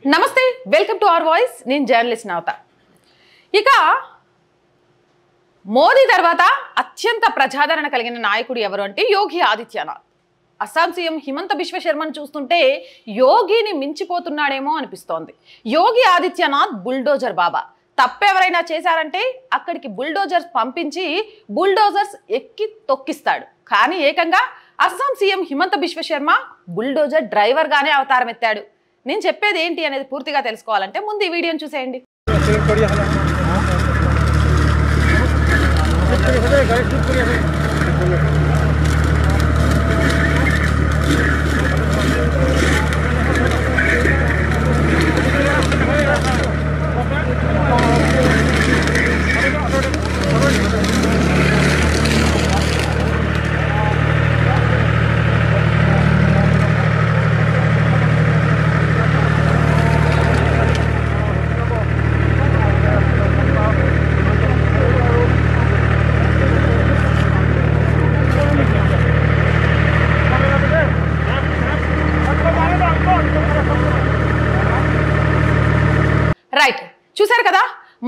నమస్తే, welcome to our voice. నేను journalist నవత. ఇక మోదీ తర్వాత అత్యంత ప్రజాదరణ కలిగిన నాయకుడు ఎవరు అంటే యోగి ఆదిత్యనాథ్. అస్సాం సీఎం హిమంత బిశ్వ శర్మను చూస్తుంటే యోగిని మించిపోతున్నాడేమో అనిపిస్తోంది. యోగి ఆదిత్యనాథ్ బుల్డోజర్ బాబా. తప్పెవరైనా చేశారంటే అక్కడికి బుల్డోజర్స్ పంపించి బుల్డోజర్స్ ఎక్కి తొక్కిస్తాడు. కానీ ఏకంగా Assam CM Himanta Biswa Sharma bulldozer driver గానే అవతారం ఎత్తాడు. నేను చెప్పేది ఏంటి అనేది పూర్తిగా తెలుసుకోవాలంటే ముందు ఈ వీడియోని చూసేయండి. రైట్, చూశారు కదా,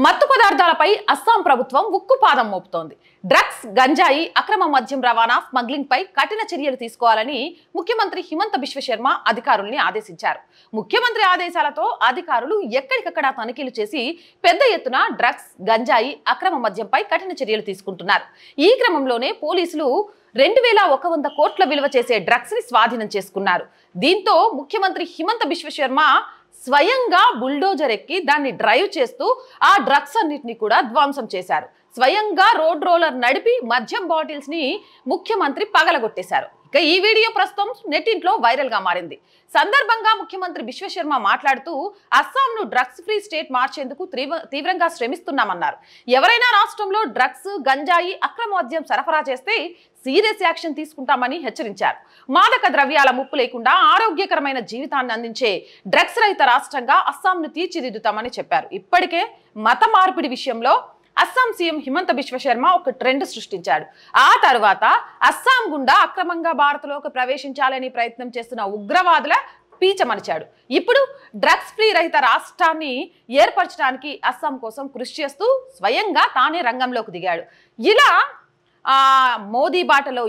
మత్తు పదార్థాలపై అస్సాం ప్రభుత్వం ఉక్కుపాదం మోపుతోంది. డ్రగ్స్, గంజాయి, అక్రమ మద్యం రవాణా, స్మగ్లింగ్ పై కఠిన చర్యలు తీసుకోవాలని ముఖ్యమంత్రి హిమంత బిశ్వ శర్మ అధికారుల్ని ఆదేశించారు. ముఖ్యమంత్రి ఆదేశాలతో అధికారులు ఎక్కడికక్కడ తనిఖీలు చేసి పెద్ద ఎత్తున డ్రగ్స్, గంజాయి, అక్రమ మద్యంపై కఠిన చర్యలు తీసుకుంటున్నారు. ఈ క్రమంలోనే పోలీసులు 2100 కోట్ల విలువ చేసే డ్రగ్స్ ని స్వాధీనం చేసుకున్నారు. దీంతో ముఖ్యమంత్రి హిమంత బిశ్వ శర్మ స్వయంగా బుల్డోజర్ ఎక్కి దాన్ని డ్రైవ్ చేస్తూ ఆ డ్రగ్స్ అన్నిటిని కూడా ధ్వంసం చేశారు. స్వయంగా రోడ్ రోలర్ నడిపి మద్యం బాటిల్స్ ని ముఖ్యమంత్రి పగలగొట్టేశారు. ఇక ఈ వీడియో ప్రస్తుతం నెట్టింట్లో వైరల్ గా మారింది. సందర్భంగా ముఖ్యమంత్రి బిశ్వ శర్మ మాట్లాడుతూ అస్సాంను డ్రగ్స్ ఫ్రీ స్టేట్ మార్చేందుకు తీవ్రంగా శ్రమిస్తున్నామన్నారు. ఎవరైనా రాష్ట్రంలో డ్రగ్స్, గంజాయి, అక్రమ మద్యం సరఫరా చేస్తే సీరియస్ యాక్షన్ తీసుకుంటామని హెచ్చరించారు. మాదక ద్రవ్యాల ముప్పు లేకుండా ఆరోగ్యకరమైన జీవితాన్ని అందించే డ్రగ్స్ రహిత రాష్ట్రంగా అస్సాంను తీర్చిదిద్దుతామని చెప్పారు. ఇప్పటికే మత మార్పిడి విషయంలో అస్సాం సీఎం హిమంత బిశ్వ శర్మ ఒక ట్రెండ్ సృష్టించాడు. ఆ తర్వాత అస్సాం గుండా అక్రమంగా భారత్లోకి ప్రవేశించాలని ప్రయత్నం చేస్తున్న ఉగ్రవాదుల పీచమరిచాడు. ఇప్పుడు డ్రగ్స్ ఫ్రీ రహిత రాష్ట్రాన్ని ఏర్పరచడానికి అస్సాం కోసం కృషి చేస్తూ స్వయంగా తానే రంగంలోకి దిగాడు. ఇలా మోదీ బాటలో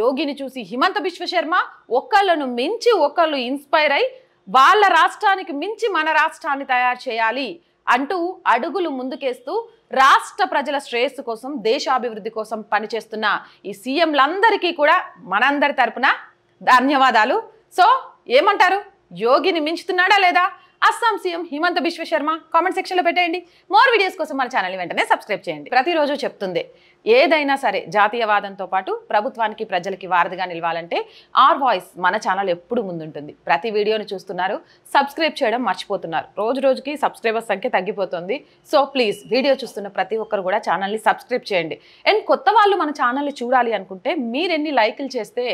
యోగిని చూసి హిమంత బిశ్వ శర్మ ఒకళ్ళను మించి ఒకళ్ళు ఇన్స్పైర్ అయి వాళ్ళ రాష్ట్రానికి మించి మన రాష్ట్రాన్ని తయారు చేయాలి అంటూ అడుగులు ముందుకేస్తూ రాష్ట్ర ప్రజల శ్రేయస్సు కోసం, దేశాభివృద్ధి కోసం పనిచేస్తున్న ఈ సీఎంలందరికీ కూడా మనందరి తరపున ధన్యవాదాలు. సో ఏమంటారు, యోగిని మించుతున్నాడా లేదా అస్సాం సీఎం హిమంత బిశ్వ శర్మ? కామెంట్ సెక్షన్లో పెట్టేయండి. మోర్ వీడియోస్ కోసం మన ఛానల్ని వెంటనే సబ్స్క్రైబ్ చేయండి. ప్రతిరోజు చెప్తుంది, ఏదైనా సరే జాతీయవాదంతో పాటు ప్రభుత్వానికి, ప్రజలకి వారధిగా నిలవాలంటే ఆర్ వాయిస్ మన ఛానల్ ఎప్పుడు ముందుంటుంది. ప్రతి వీడియోని చూస్తున్నారు, సబ్స్క్రైబ్ చేయడం మర్చిపోతున్నారు. రోజు రోజుకి సబ్స్క్రైబర్స్ సంఖ్య తగ్గిపోతుంది. సో ప్లీజ్ వీడియో చూస్తున్న ప్రతి ఒక్కరు కూడా ఛానల్ని సబ్స్క్రైబ్ చేయండి. అండ్ కొత్త వాళ్ళు మన ఛానల్ని చూడాలి అనుకుంటే మీరెన్ని లైకులు చేస్తే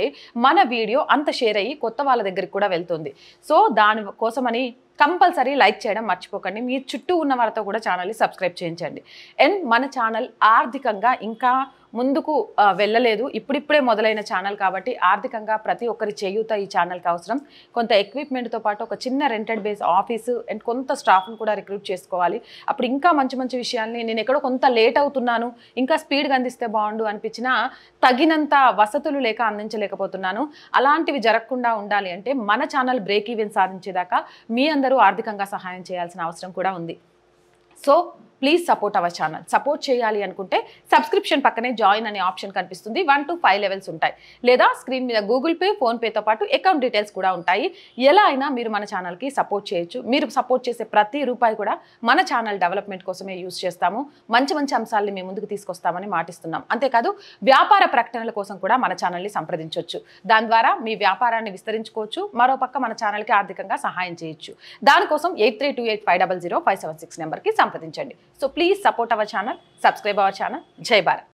మన వీడియో అంత షేర్ అయ్యి కొత్త వాళ్ళ దగ్గరికి కూడా వెళ్తుంది. సో దానికోసమని కంపల్సరీ లైక్ చేయడం మర్చిపోకండి. మీ చుట్టూ ఉన్న వాళ్ళతో కూడా ఛానల్ని సబ్స్క్రైబ్ చేయించండి. అండ్ మన ఛానల్ ఆర్థికంగా ఇంకా ముందుకు వెళ్ళలేదు, ఇప్పుడిప్పుడే మొదలైన ఛానల్ కాబట్టి ఆర్థికంగా ప్రతి ఒక్కరి చేయూత ఈ ఛానల్కి అవసరం. కొంత ఎక్విప్మెంట్తో పాటు ఒక చిన్న రెంటెడ్ బేస్ ఆఫీసు అండ్ కొంత స్టాఫ్ను కూడా రిక్రూట్ చేసుకోవాలి. అప్పుడు ఇంకా మంచి మంచి విషయాల్ని, నేను ఎక్కడో కొంత లేట్ అవుతున్నాను, ఇంకా స్పీడ్గా అందిస్తే బాగుండు అనిపించినా తగినంత వసతులు లేక అందించలేకపోతున్నాను. అలాంటివి జరగకుండా ఉండాలి అంటే మన ఛానల్ బ్రేక్ ఈవెన్ సాధించేదాకా మీ అందరూ ఆర్థికంగా సహాయం చేయాల్సిన అవసరం కూడా ఉంది. So please support our channel. Support చేయాలి అనుకుంటే సబ్స్క్రిప్షన్ పక్కనే జాయిన్ అనే ఆప్షన్ కనిపిస్తుంది. 1 to 5 లెవెల్స్ ఉంటాయి. లేదా స్క్రీన్ మీద గూగుల్ పే, ఫోన్పేతో పాటు అకౌంట్ డీటెయిల్స్ కూడా ఉంటాయి. ఎలా అయినా మీరు మన ఛానల్కి సపోర్ట్ చేయొచ్చు. మీరు సపోర్ట్ చేసే ప్రతి రూపాయి కూడా మన ఛానల్ డెవలప్మెంట్ కోసమే యూజ్ చేస్తాము. మంచి మంచి అంశాలని మీ ముందుకు తీసుకొస్తామని మాటిస్తున్నాం. అంతేకాదు వ్యాపార ప్రకటనల కోసం కూడా మన ఛానల్ని సంప్రదించవచ్చు. దాని ద్వారా మీ వ్యాపారాన్ని విస్తరించుకోవచ్చు. మరోపక్క మన ఛానల్కి ఆర్థికంగా సహాయం చేయొచ్చు. దానికోసం 8328500576 నెంబర్కి సంప్రదించండి. So please support our channel, subscribe our channel. Jai Bharat.